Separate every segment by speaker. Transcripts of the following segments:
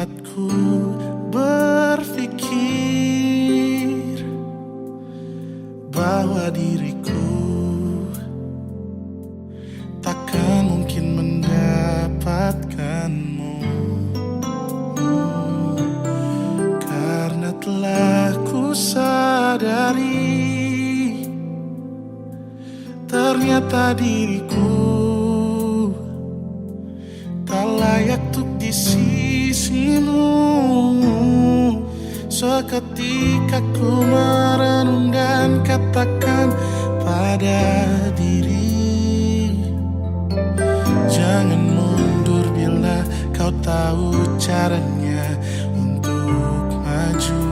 Speaker 1: membuatku berpikir bahwa diriku takkan mungkin mendapatkanmu, karena telah ku sadari ternyata diriku tak layak untuk di sisimu. Seketika ku merenung dan katakan pada diri, jangan mundur bila kau tahu caranya untuk maju.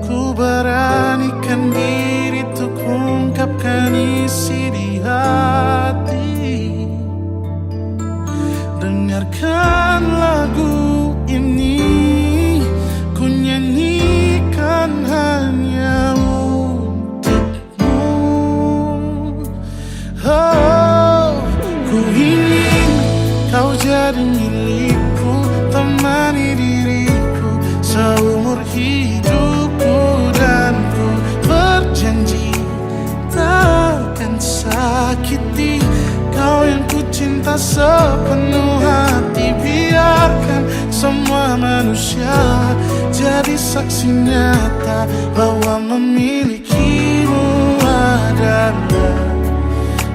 Speaker 1: Ku beranikan diri untuk ungkapkan isi di hati. Dengarkan lagu ini, ku nyanyikan hanya untukmu. Oh, ku ingin kau jadi milikku, temani diriku seumur hidupku, dan ku berjanji takkan sakiti kau yang ku cinta sepenuh hati. Biarkan semua manusia jadi saksi nyata bahwa memilikimu adalah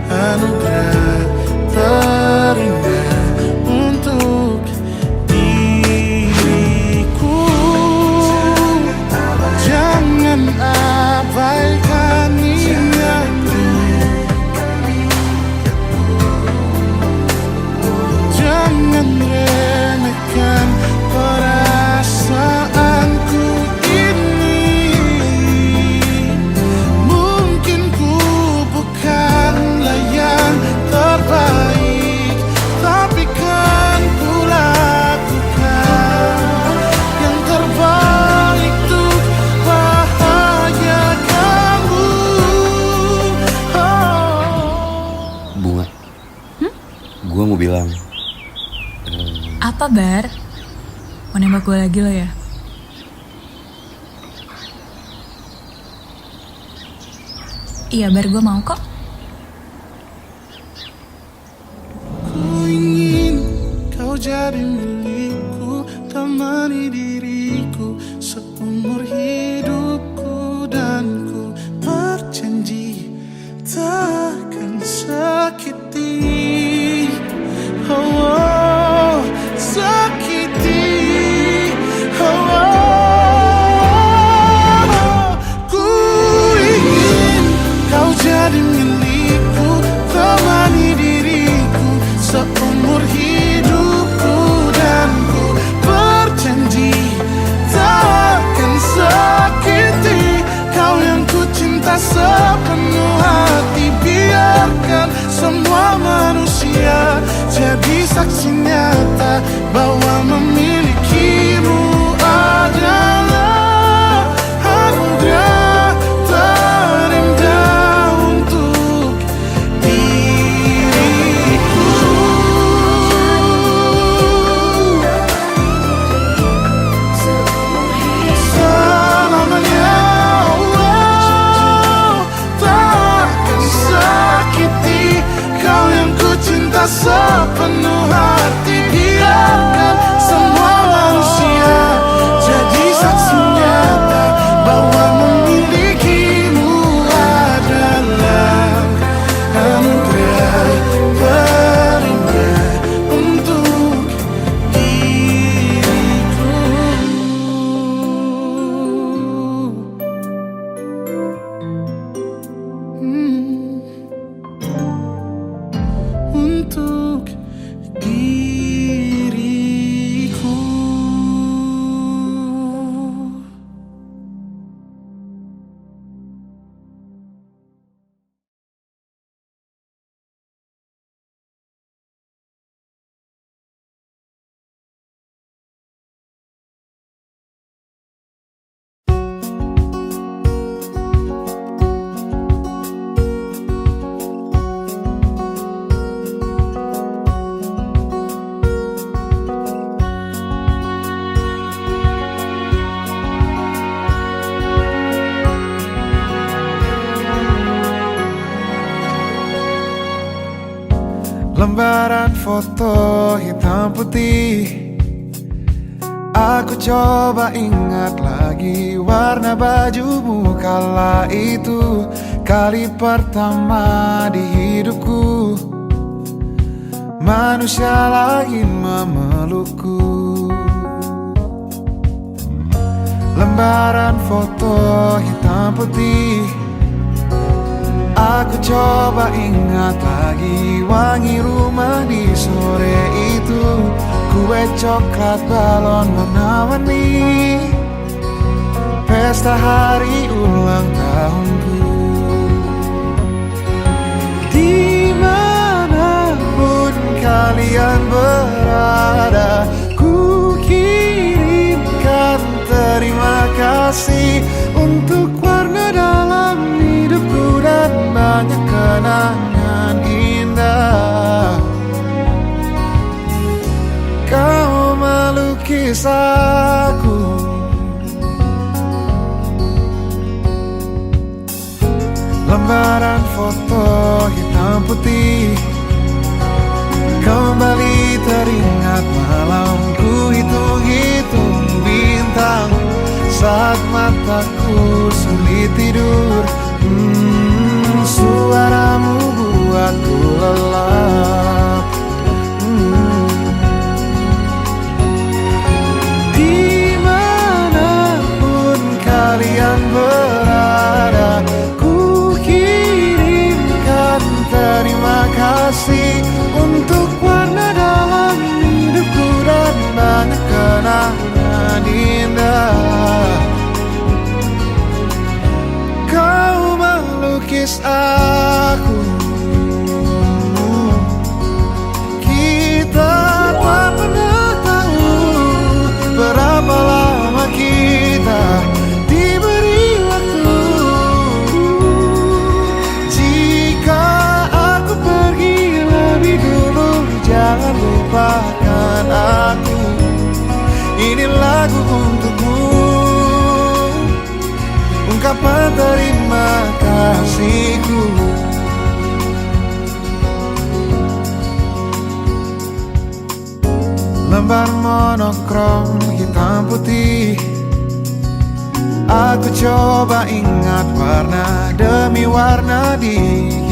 Speaker 1: anugerah terindah untuk diriku. Jangan abaikan niatku, jangan remehkan perasaanku ini. Mungkin ku bukanlah yang terbaik, tapi kan ku lakukan yang terbaik untuk bahagiakanmu.
Speaker 2: Bunga, gue mau bilang.
Speaker 3: Apa, Bar? Mau nembak gue lagi lo ya? Iya, Bar, gue mau kok.
Speaker 1: Ku ingin kau jadi milikku, temani diriku seumur hidupku, dan ku berjanji takkan sakiti, oh, sakiti, oh. Ku ingin kau jadi milikku, temani diriku seumur hidupku, dan ku berjanji takkan sakiti kau yang ku cinta sepenuh hati. Biarkan semua manusia jadi saksi nyata bahwa memilikimu adalah anugerah terindah untuk diriku. Selamanya, oh, takkan sakiti kau yang ku cinta sepenuh hati. Biarkan semua manusia jadi saksi nyata bahwa memilikimu adalah anugerah terindah untuk diriku. Untuk diriku. Lembaran foto hitam putih. Aku coba ingat lagi warna bajumu kala itu, kali pertama di hidupku manusia lain memelukku. Lembaran foto hitam putih. Aku coba ingat lagi wangi rumah di sore itu, kue coklat balon warna-warni, pesta hari ulang tahunku. Dimanapun kalian berada, ku kirimkan terima kasih untuk warna dalam hidupku dan banyak kenangan indah. Kau melukis aku, lembaran foto hitam putih. Kembali teringat malamku hitung-hitung bintang saat mataku sulit tidur. Suaramu buatku lelap. Dimanapun kalian berada, ku kirimkan terima kasih untuk warna dalam hidupku dan banyak kenangan indah. Kau melukis aku, kita tak pernah tahu berapa lama kita diberi waktu. Jika aku pergi lebih dulu, jangan lupakan aku. Ini lagu untukmu, ungkapan terima kasihku. Lembar monokrom hitam putih. Aku coba ingat warna demi warna di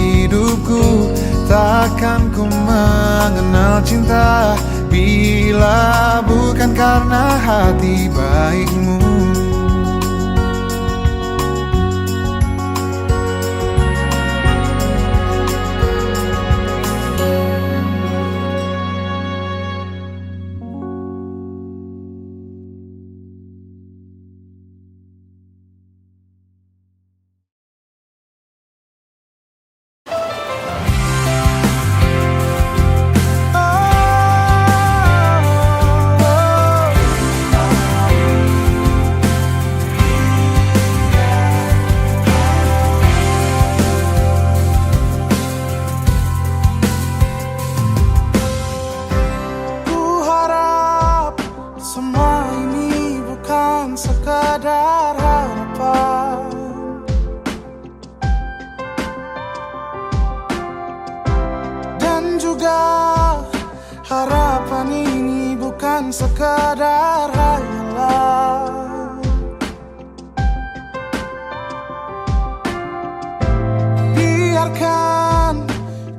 Speaker 1: hidupku. Takkan ku mengenal cinta bila bukan karena hati baikmu. Harapan ini bukan sekadar hayalan. Biarkan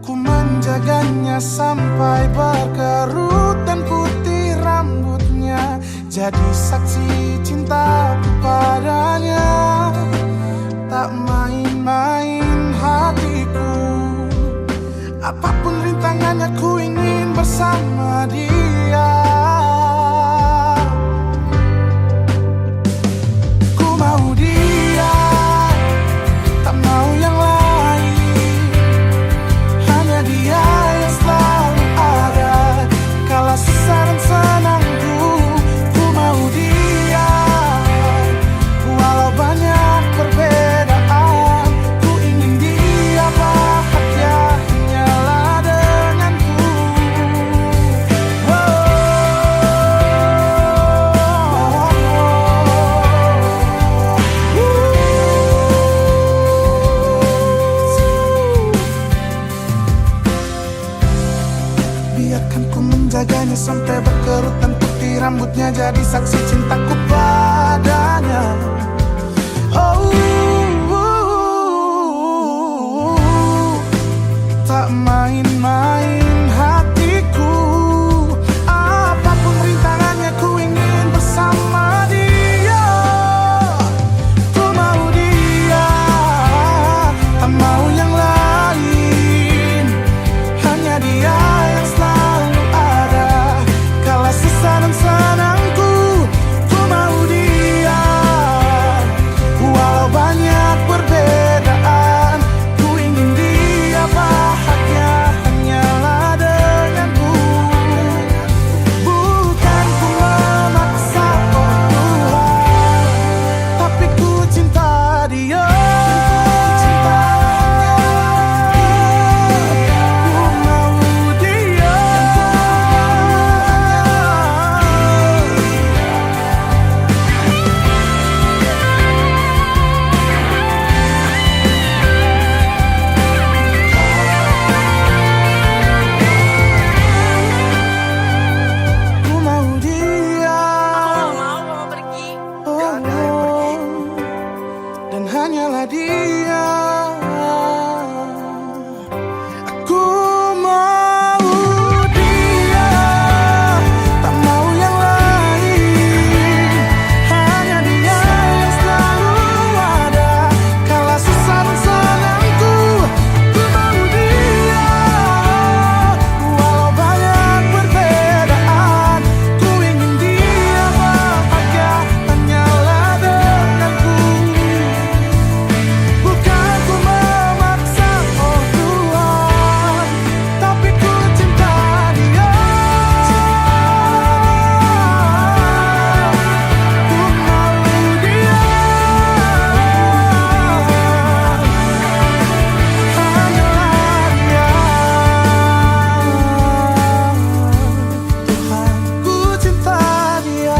Speaker 1: ku menjaganya sampai berkerut dan putih rambutnya, jadi saksi cintaku padanya. Tak main-main hatiku, apapun rintangannya ku ingin bersama dia. Ku mau dia, tak mau yang lain. Hanya dia yang selalu ada kala susah dan senangku. Ku mau dia, walau banyak perbedaan. Ku ingin dia bahagia hanyalah dengan Biarkan ku menjaganya sampai berkerut dan putih rambutnya, jadi saksi cintaku padanya. Oh, tak main-main hatiku, apapun rintangannya ku ingin bersama dia. Ku mau dia, tak mau yang lain. Hanya dia yang selalu ada kala susah dan senangku. Ku mau dia, walau banyak perbedaan. Ku ingin dia bahagia hanyalah denganku. Bukan ku memaksa, oh Tuhan, tapi ku cinta dia. Dan hanyalah dia. Aku mau dia, tak mau yang lain. Hanya dia yang selalu ada kala susah dan senangku. Ku mau dia, walau banyak perbedaan. Ku ingin dia bahagia hanyalah denganku. Bukan ku memaksa, oh Tuhan, tapi ku cinta dia. Ku mau dia, hanyalah dia. Tuhan, ku cinta dia.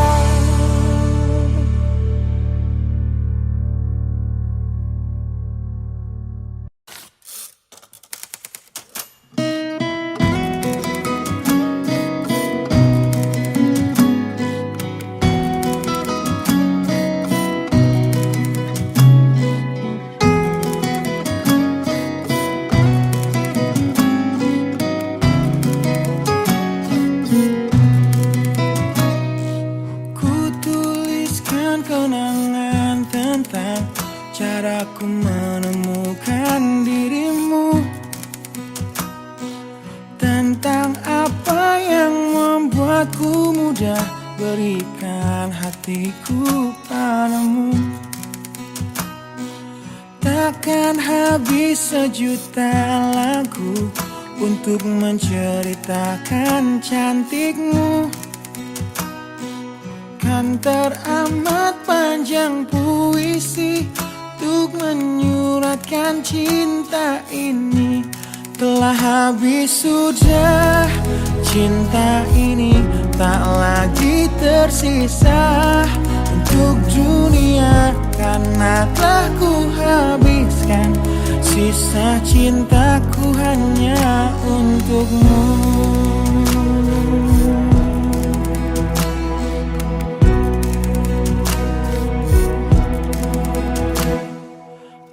Speaker 1: Ku tuliskan kenangan tentang caraku menemukan dirimu, tentang apa yang membuatku mudah berikan hatiku padamu. Takkan habis sejuta lagu untuk menceritakan cantikmu. Kan teramat panjang puisi untuk menyuratkan cinta ini. Telah habis sudah cinta ini, tak lagi tersisa untuk dunia, karena telah ku habiskan sisa cintaku hanya untukmu.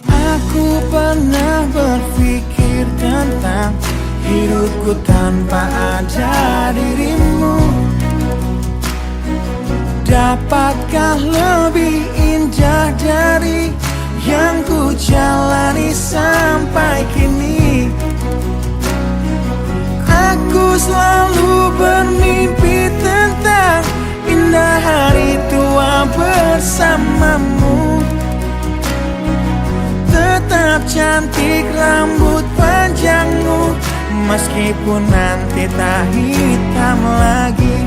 Speaker 1: Aku pernah berpikir tentang hidupku tanpa ada dirimu. Dapatkah lebih indah dari yang ku jalani sampai kini? Aku selalu bermimpi tentang indah hari tua bersamamu. Tetap cantik rambut panjangmu, meskipun nanti tak hitam lagi.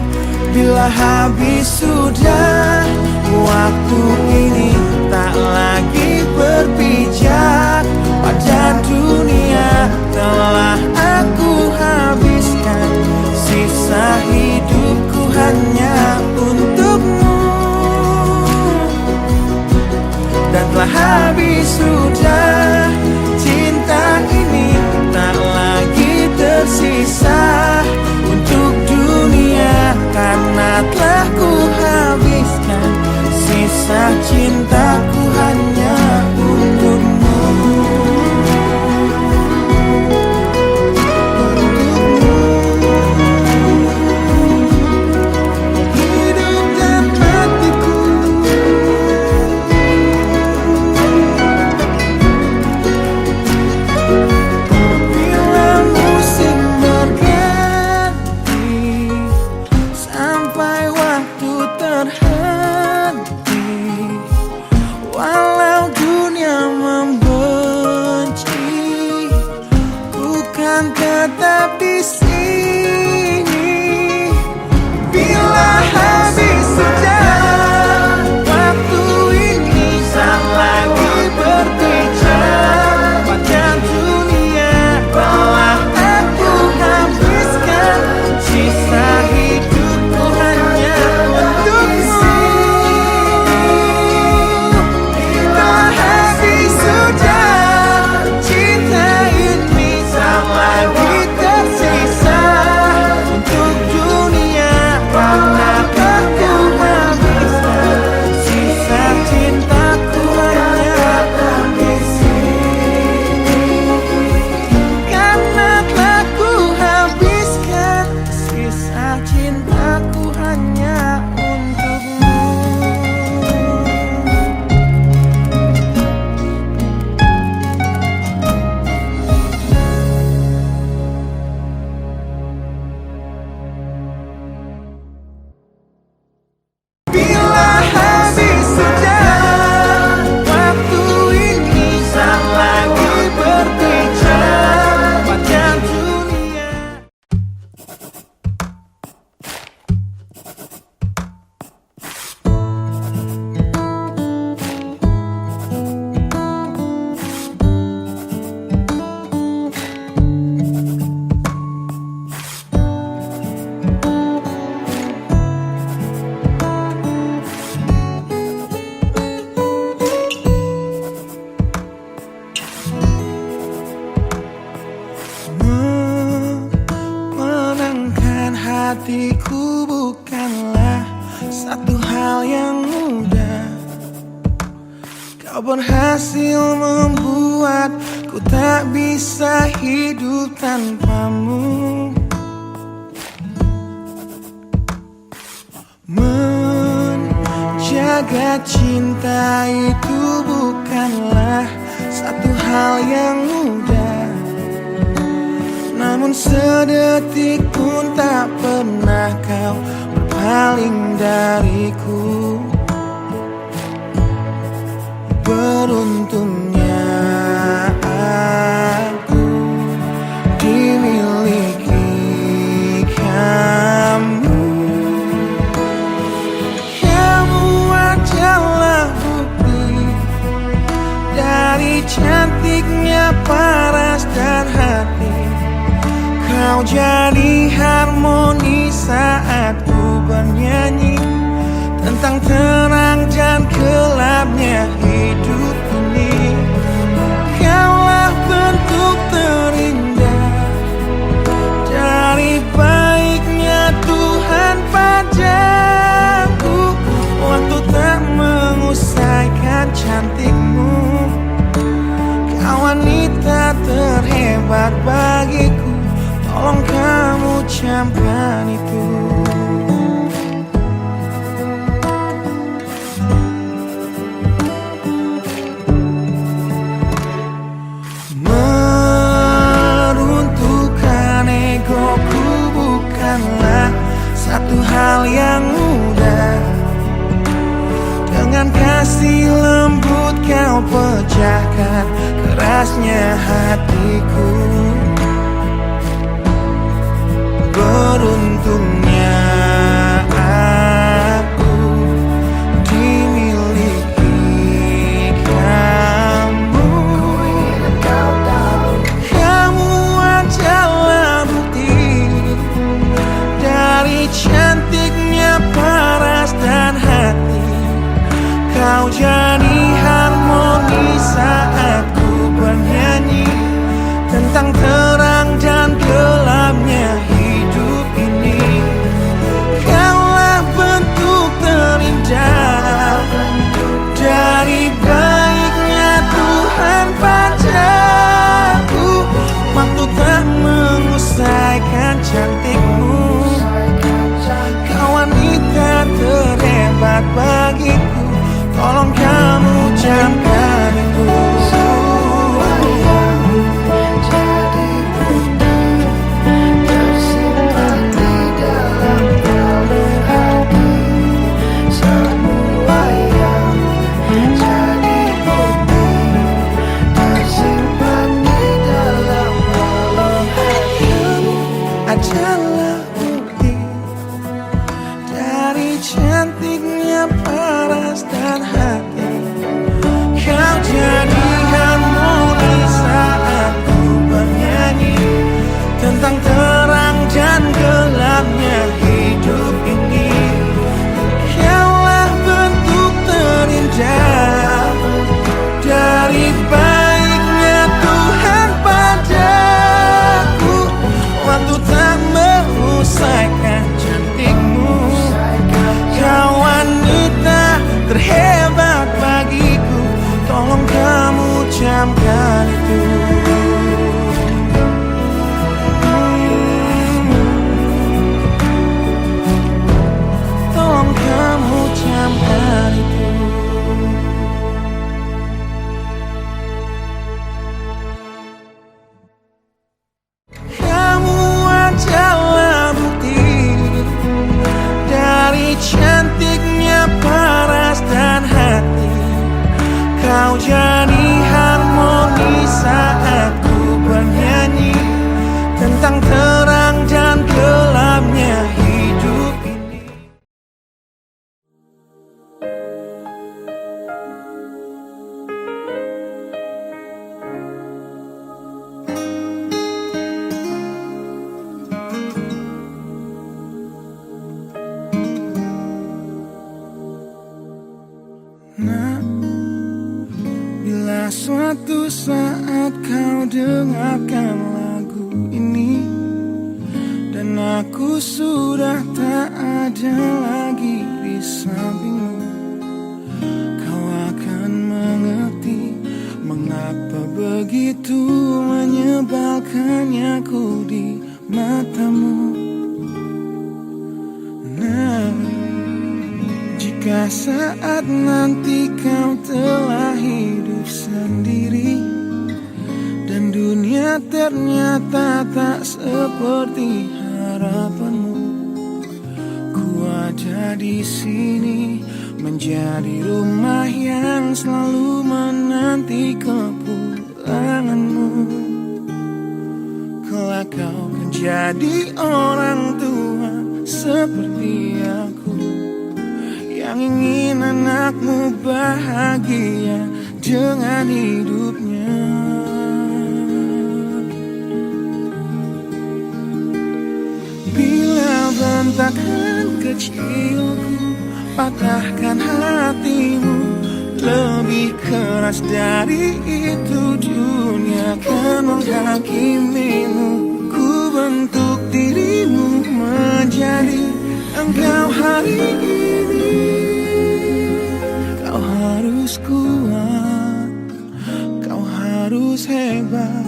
Speaker 1: Bila habis sudah waktu ini, tak lagi berpijak pada dunia. Telah aku habiskan sisa hidupku hanya untukmu. Dan telah habis sudah cinta ini, tak lagi tersisa Sisa cintaku hanya untukmu. Hidup dan matiku. Bila musim berganti, sampai waktu terhenti, walau dunia membenci, bukan tetap di sini. Bila habis sejak waktu ini, tak lagi berbicara pada dunia, telah aku habiskan sisa hidupku hanya untukmu. Bila habis sudah cinta ini, tak lagi tersisa untuk dunia, karena aku habiskan sisa cintaku hanya di sini. Karena telah ku habiskan sisa cintaku hanya untukmu. Bila habis sudah waktu ini, tak lagi berbicara pada dunia. Menenangkan hatiku bukanlah satu hal yang mudah. Kau berhasil membuatku tak bisa hidup tanpamu. Menjaga cinta itu bukanlah satu hal yang mudah. Namun sedetik pun tak pernah kau berpaling dariku. Beruntungnya aku dimiliki kamu. Kamu adalah bukti dari cantiknya paras dan hati. Kau jadi harmoni saat ku bernyanyi tentang terang dan gelapnya hidup ini. Kaulah bentuk terindah dari baiknya Tuhan padaku. Waktu tak mengusaikan cantikmu, kau wanita terhebat bagiku. Tolong kamu camkan itu. Meruntuhkan egoku bukanlah satu hal yang mudah. Dengan kasih lembut kau pecahkan kerasnya hatiku. Beruntungnya aku dimiliki kamu. Kamu adalah bukti dari cantiknya paras dan hati. Kau jadi harmoni saat ku bernyanyi tentang adalah bukti dari cantiknya paras dan hati. Kau jadi harmoni saat ku bernyanyi tentang terang dan gelapnya hidup ini. Kaulah bentuk terindah dari baiknya Tuhan padaku. Waktu tak menyelesaikan cantikmu. Kau wanita terhebat bagiku, tolong kamu camkan itu. Tolong kamu camkan itu. Kamu adalah bukti dari cantiknya paras dan hati. Kau jadi harmoni saat ku bernyanyi tentang terang dan gelapnya hidup ini. Nah, bila suatu saat kau dengarkan lagu ini dan aku sudah tak ada lagi di sampingmu, kau akan mengerti mengapa begitu menyebalkannya aku di matamu. Nah, jika saat nanti kau telah hidup sendiri dan dunia ternyata tak seperti harapanmu, ku ada di sini menjadi rumah yang selalu menanti kepulanganmu. Kelak kau akan jadi orang tua seperti aku, yang ingin anakmu bahagia dengan hidupnya. Bila bentakan kecilku patahkan hatimu, lebih keras dari itu dunia akan menghakimimu. Ku bentuk dirimu menjadi engkau hari ini. Kau harus kuat, kau harus hebat,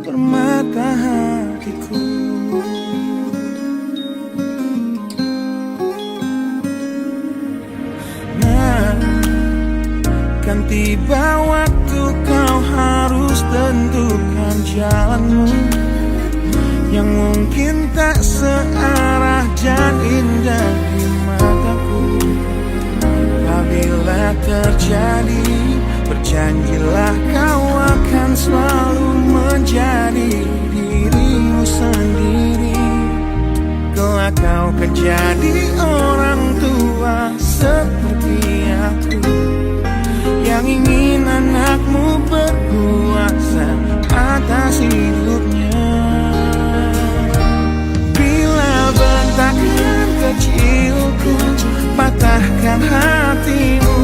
Speaker 1: permata hatiku. Nah, kan tiba waktu kau harus tentukan jalanmu, yang mungkin tak searah dan indah di mataku. Apabila terjadi, berjanjilah kau akan selalu menjadi dirimu sendiri. Kelak kau akan jadi orang tua seperti aku, yang ingin anakmu berkuasa atas hidupnya. Bentakan kecilku patahkan hatimu,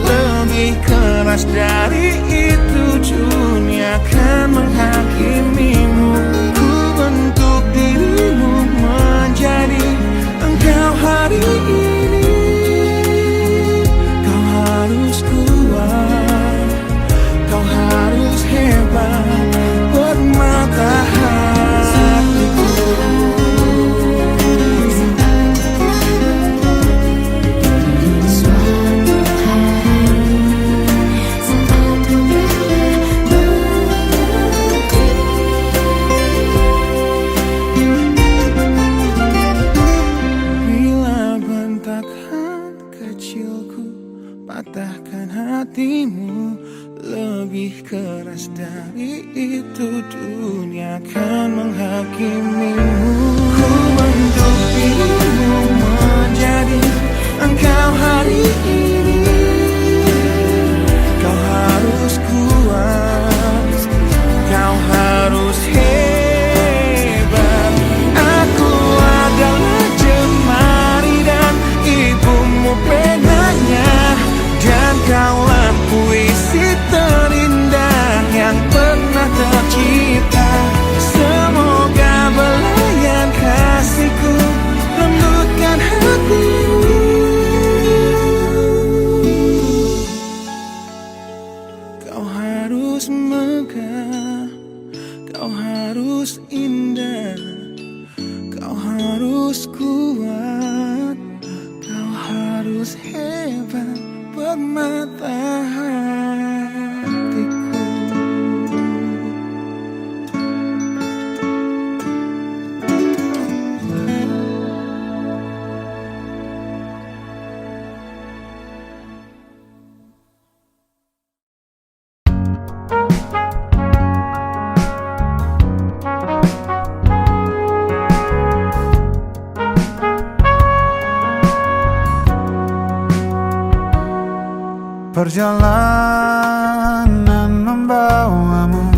Speaker 1: lebih keras dari itu dunia akan menghakimimu. Ku bentuk dirimu menjadi engkau hari ini. Kau harus kuat, kau harus hebat, permata hatiku. Patahkan hatimu, lebih keras dari itu dunia akan menghakimimu. harus kuat, kau harus hebat buat mata hatiku. Perjalanan membawamu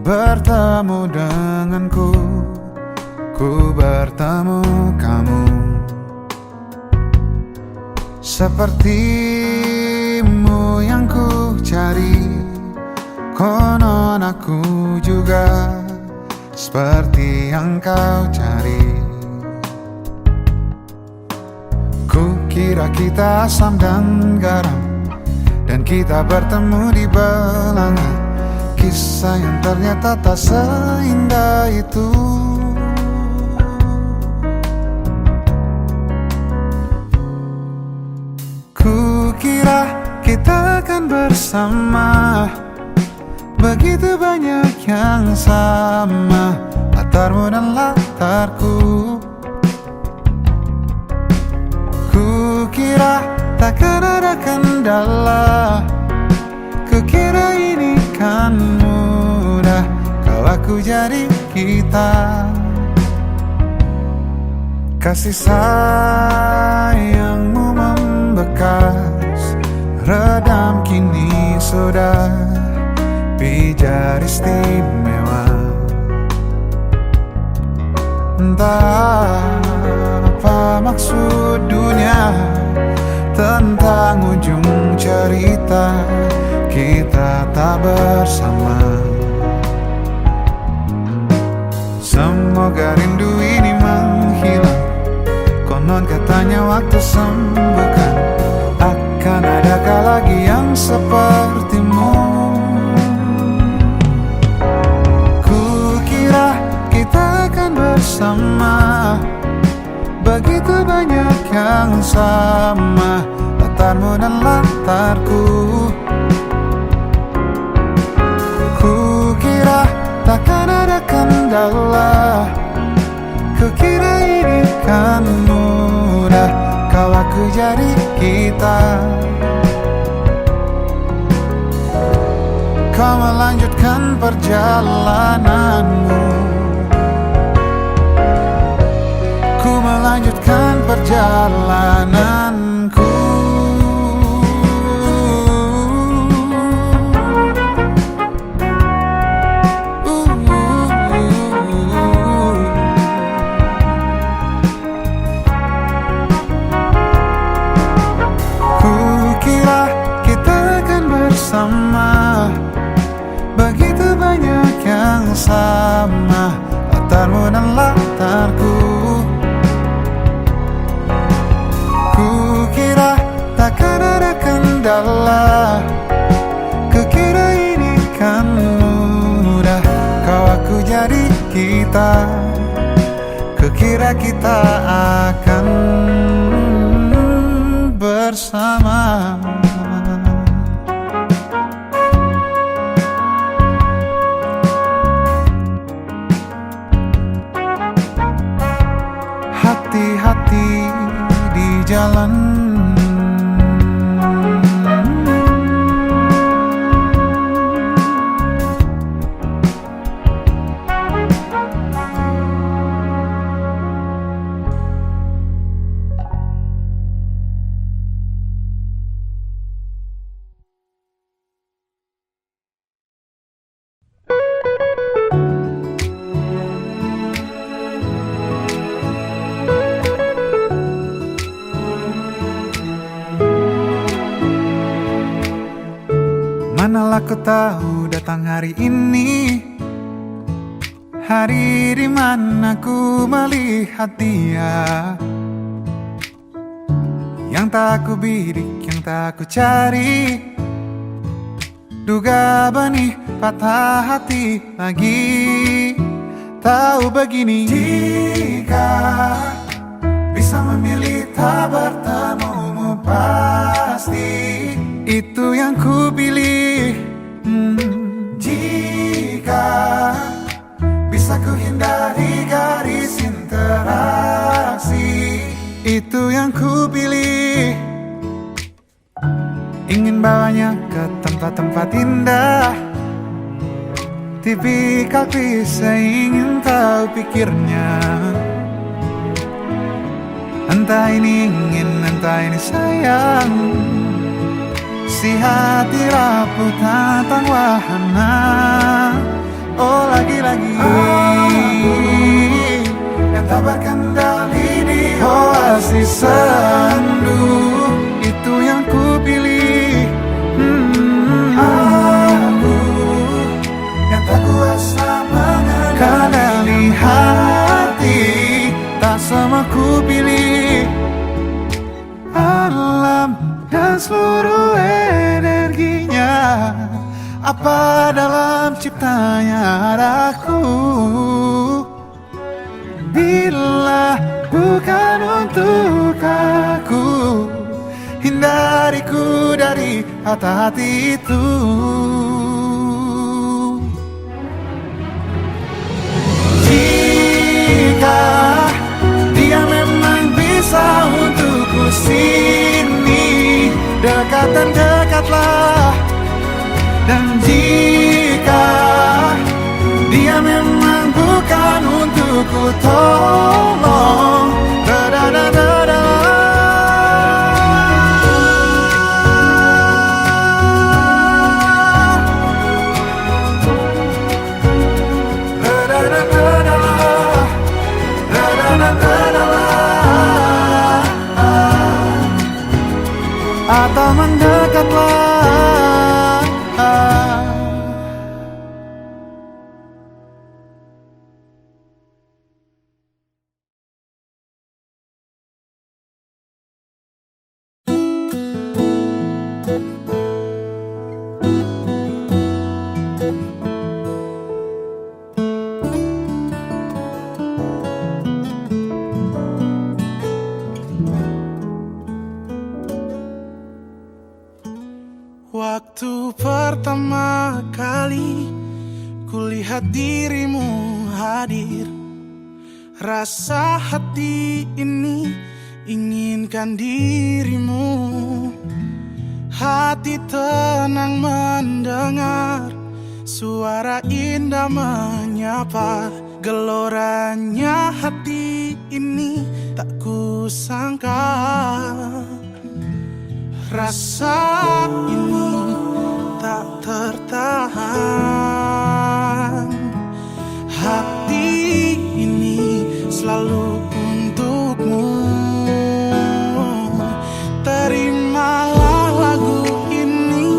Speaker 1: bertemu denganku, ku bertemu kamu. Sepertimu yang ku cari, konon aku juga seperti yang kau cari. Ku kira kita asam dan garam, dan kita bertemu di belanga. Kisah yang ternyata tak seindah itu. Ku kira kita akan bersama, begitu banyak yang sama, latarmu dan latarku. Ku kira takkan ada kendala, kukira ini kan mudah kalau aku jadi kita. Kasih sayangmu membekas, redam kini sudah pijar istimewa. Entah apa maksud dunia tentang ujung cerita kita tak bersama. Semoga rindu ini menghilang, konon katanya waktu sembuhkan. Akan adakah lagi yang sepertimu? Kukira kita akan bersama, begitu banyak yang sama, latarmu dan latarku. Kukira takkan ada kendala, kukira ini kan mudah kalau aku jadi kita. Kau melanjutkan perjalananmu, ku melanjutkan perjalananku. Kukira kita akan bersama, begitu banyak yang sama, latarmu dan latarku. Kukira takkan ada kendala, kukira ini kan mudah kau aku jadi kita. Kukira kita akan bersama. Hati-hati di jalan, manalah ku tahu datang hari ini, hari di mana ku melihat dia, yang tak ku bidik, yang tak ku cari. Duga benih patah hati lagi, tahu begini. Jika yang ku pilih. Jika bisa ku hindari garis interaksi, itu yang ku pilih. Ingin bawanya ke tempat-tempat indah, tipikal klise ingin tahu pikirnya. Entah ini ingin, entah ini sayang, si hati rapuh tantang wahana. Oh lagi-lagi yang tak berkendali di oasis sendu, itu yang ku pilih. Aku yang tak kuasa mengendali hati, tak sama ku pilih. Alam dan seluruh energinya, apa dalam ciptanya adaku. Bila bukan untuk aku, hindariku dari hati-hati itu. Jika dia memang bisa untukku sini, dekat dan dekatlah. Dan jika dia memang bukan untukku, tolong da-da-da-da-da. Atau mendekatlah.
Speaker 4: Waktu pertama kali kulihat dirimu hadir, rasa hati ini inginkan dirimu. Hati tenang mendengar suara indah menyapa. Geloranya hati ini tak kusangka. Rasa ini tak tertahan. Hati ini selalu untukmu. Terimalah lagu ini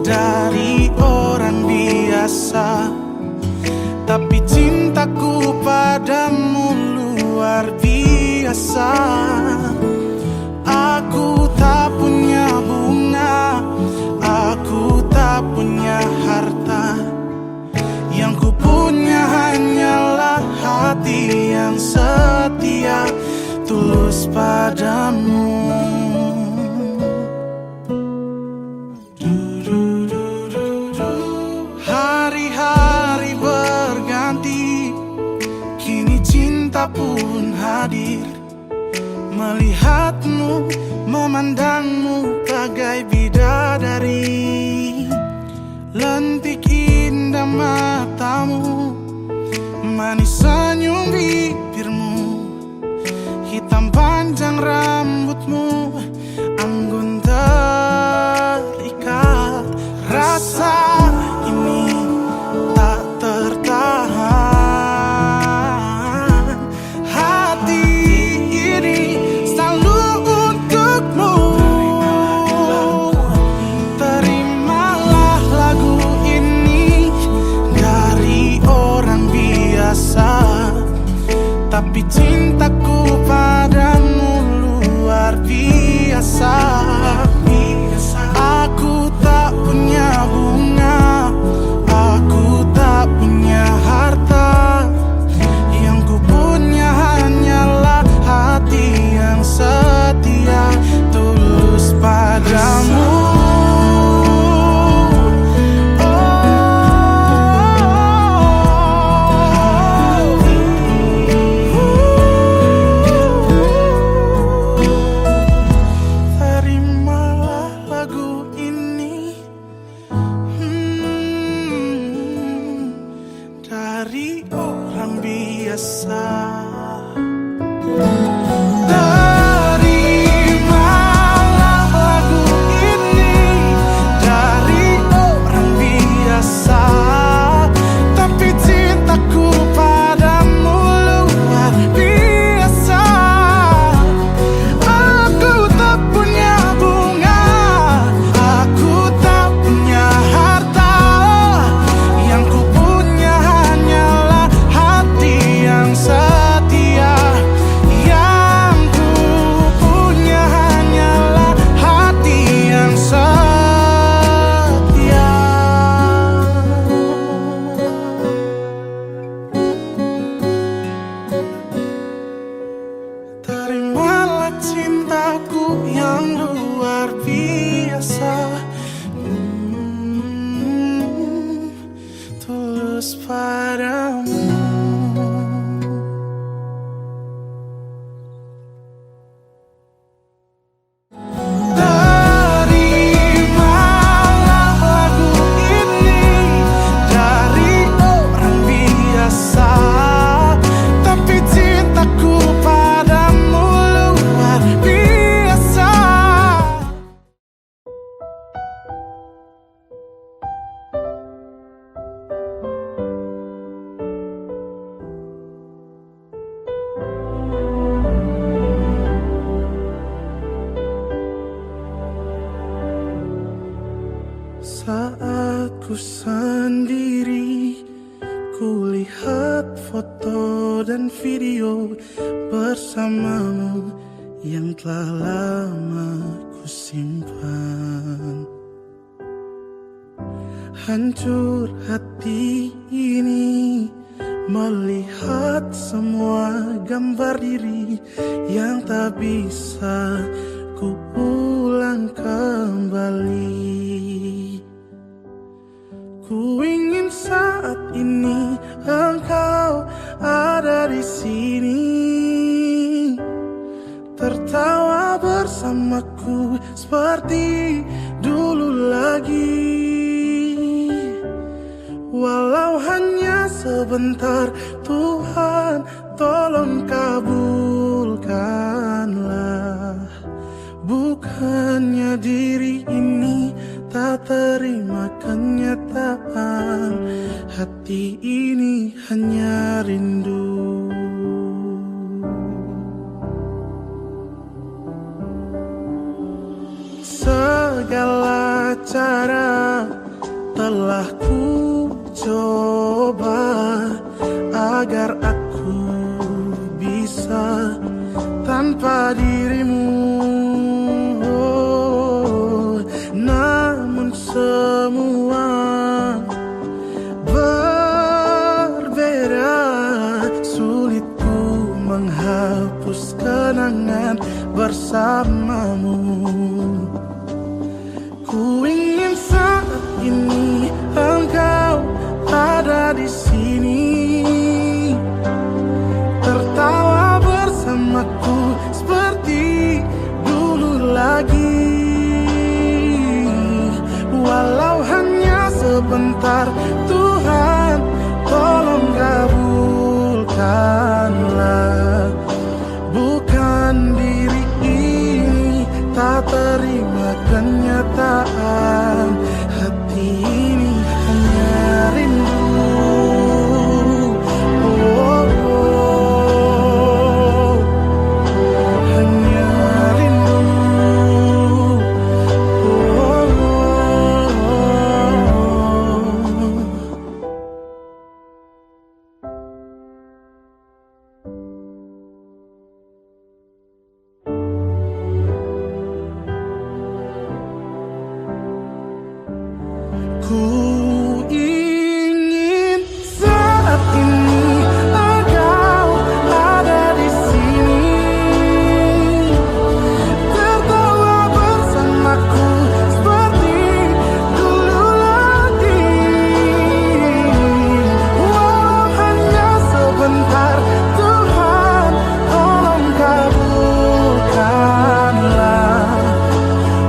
Speaker 4: dari orang biasa, tapi cintaku padamu luar biasa. Aku tak punya bunga, aku tak punya harta. Yang ku punya hanyalah hati yang setia, tulus padamu. Hari-hari berganti, kini cinta pun hadir. Melihatmu, memandangmu bagai bidadari. Lentik indah matamu, manis senyum bibirmu, hitam panjang rambutmu, anggun terikat. Rasa ini tak tertahan. Hati ini selalu untukmu. Terimalah lagu ini dari orang biasa, tapi cintaku padamu luar biasa. Aku tak punya bunga, aku tak punya harta. Yang ku punya hanyalah hati yang setia, tulus padamu. aku sendiri. Kulihat foto dan video bersamamu yang telah lama ku simpan. Hancur hati ini melihat semua gambar diri yang tak bisa ku ulang kembali. Ku ingin saat ini engkau ada di sini, tertawa bersamaku seperti dulu lagi. Walau hanya sebentar, Tuhan tolong kabulkanlah. Bukannya diri ini tak terima kenyataan, hati ini hanya rindu. Segala cara telah ku coba agar aku bisa tanpa dirimu. Namun semua berbeda, sulit ku menghapus kenangan bersamamu. Ku ingin saat ini engkau ada di sini, tertawa bersamaku seperti dulu lagi. Walau hanya sebentar, Tuhan tolong kabulkanlah. Bukan diri ini tak terima kenyataan, hati ini hanya rindu. Oh, oh, hanya rindu. Ku ingin saat ini engkau ada di sini, tertawa bersamaku seperti dulu lagi. Walau hanya sebentar, Tuhan tolong kabulkanlah.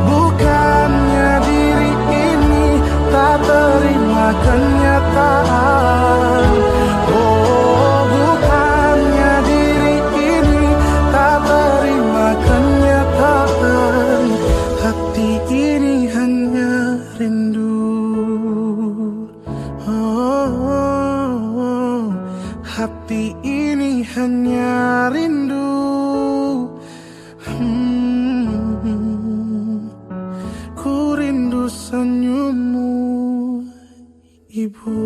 Speaker 4: Bukannya diri ini tak terima kenyataan. Oh, bukannya diri ini tak terima kenyataan, hati ini hanya rindu. Oh, hati ini hanya rindu. Ku rindu senyummu, Ibu.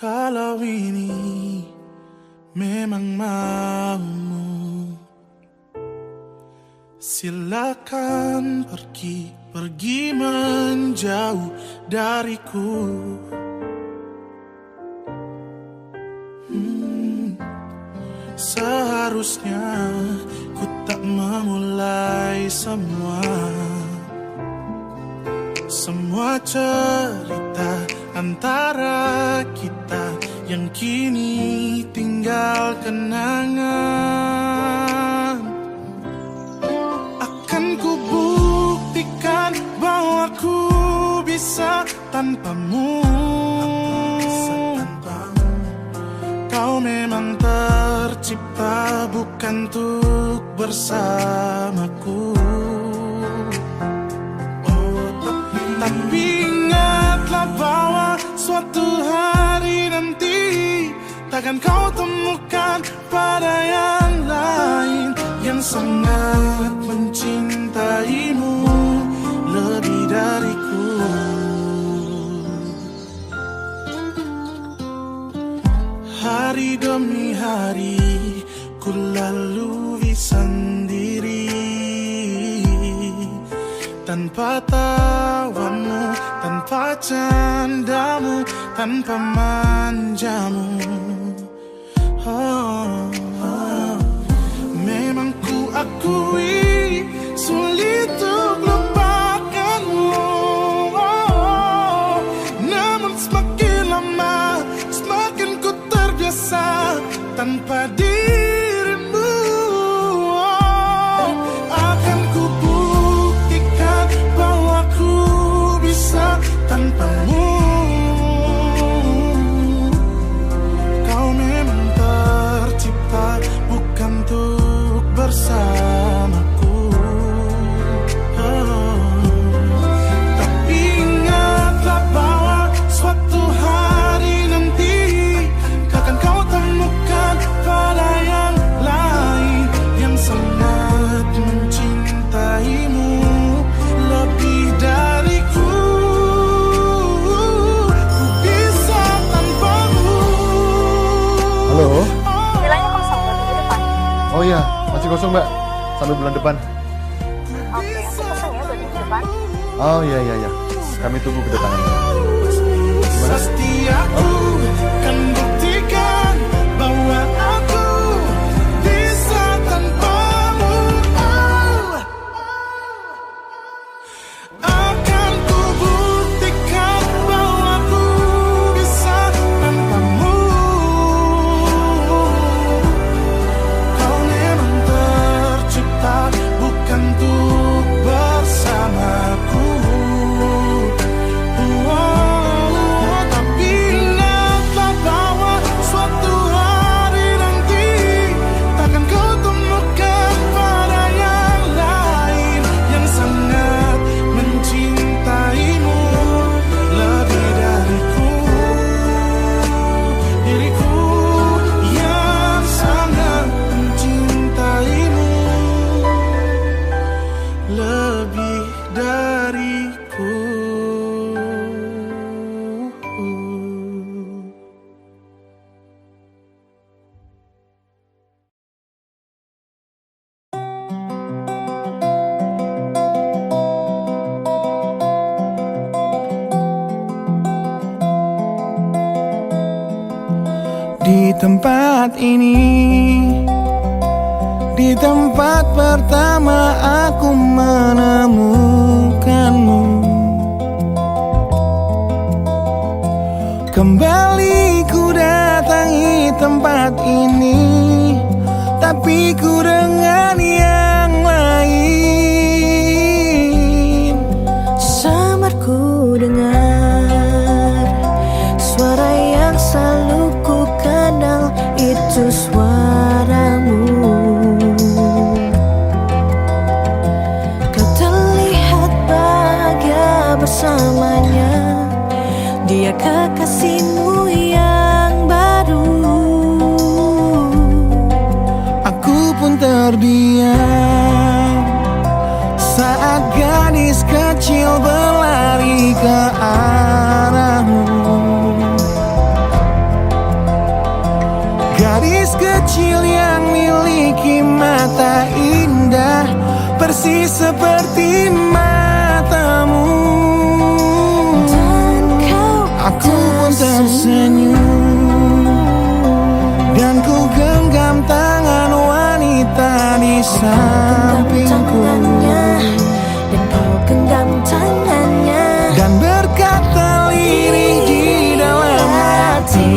Speaker 4: Kalau ini memang maumu, silakan pergi menjauh dariku. Seharusnya ku tak memulai semua cerita antara kita yang kini tinggal kenangan. Akan ku buktikan bahwa ku bisa tanpamu. bukan untuk bersamaku. Tapi ingatlah bahwa suatu hari nanti takkan kau temukan pada yang lain yang sangat mencintaimu lebih dariku. Hari demi hari ku lalui sendiri tanpa tawamu, tanpa candamu, tanpa manjamu. Memang ku akui sulit untuk lupakanmu. Namun semakin lama semakin ku terbiasa tanpa dirimu. Akan ku buktikan bahwa ku bisa tanpamu. Kau memang tercipta bukan untuk bersamaku. Tapi ingatlah bahwa suatu hari nanti takkan kau temukan pada yang lain yang sangat mencintaimu lebih dariku. Ku bisa tanpamu.
Speaker 5: Halo?
Speaker 6: Vilanya kosong tuh di depan.
Speaker 5: Oh iya, masih kosong mbak. Sampai bulan depan.
Speaker 6: Oke, aku pesen ya buat di depan.
Speaker 5: Oh iya. Kami tunggu kedatangannya.
Speaker 4: Setiaku kan buktikan bahwa aku bisa tanpamu. Akan ku buktikan bahwa aku bisa tanpamu. Kau memang tercipta bukan untuk bersamaku. Tapi ingatlah bahwa suatu hari nanti takkan kau temukan pada yang lain yang sangat mencintaimu lebih dariku. Diriku yang sangat mencintaimu lebih dariku. Di tempat ini, di tempat pertama aku menemukanmu. Kembali ku datangi tempat ini, tapi ku dengan yang lain.
Speaker 6: Samar ku dengar suara yang selalu ku kenal, itu suaramu. Kau terlihat bahagia bersamanya, dia kekasihmu yang baru.
Speaker 4: Aku pun terdiam saat gadis kecil berlari ke arahmu. Gadis kecil yang miliki mata indah persis seperti matamu.
Speaker 6: Dan kau
Speaker 4: Aku pun tersenyum dan ku genggam tangan wanita di sampingku.
Speaker 6: dan kau genggam tangannya,
Speaker 4: Dan berkata lirih di dalam hati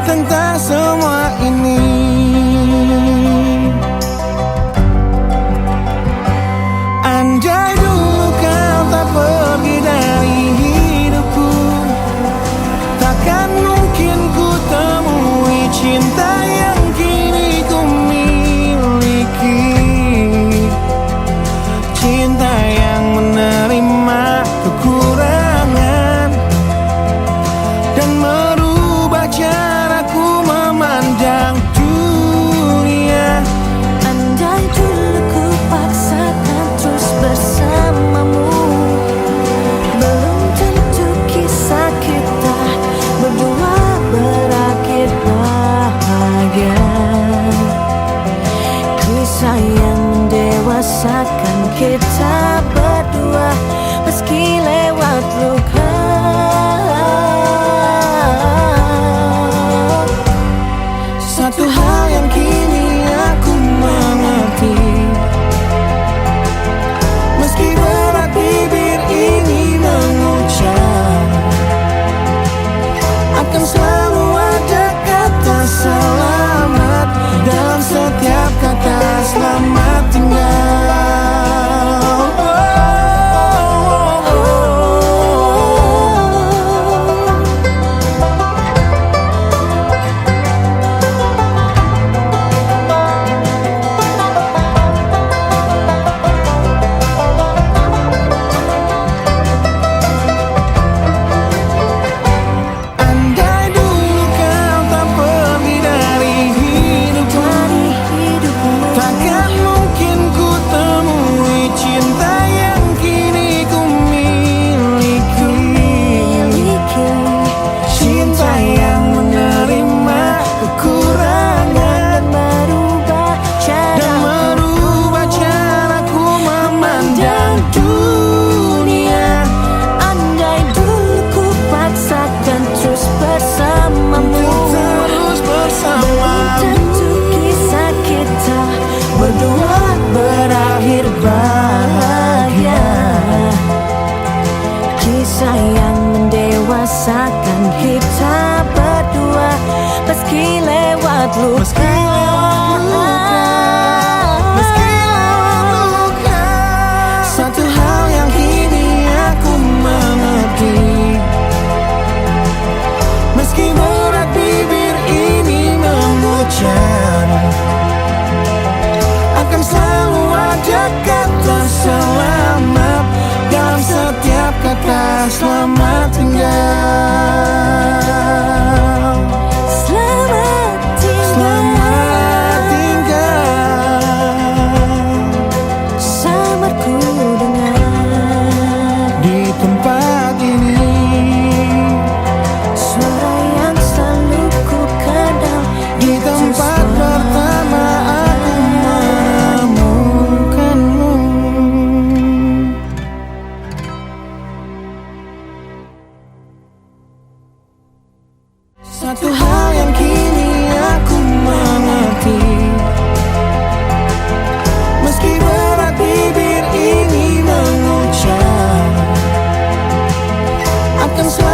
Speaker 4: tentang semua ini. Andai dulu kau tak pergi dari hidupku, takkan mungkin ku temui cinta yang kini ku miliki.
Speaker 6: mendewasakan kita berdua, meski lewat luka. Satu hal yang kini aku mengerti, meski berat bibir ini mengucap, akan selalu ada kata selamat dalam setiap kata selamat tinggal. Kisah yang mendewasakan kita berdua, meski lewat luka. Satu hal yang kini aku mengerti, meski berat bibir ini mengucap, akan selalu ada kata selamat dalam setiap kata selamat tinggal. Selamat tinggal. Selamat tinggal. Samarku dengar di tempat ini suara yang selalu ku kenal. Di tempat pertama aku menemukanmu. Satu hal yang kini aku mengerti, meski berat bibir ini mengucap, akan selalu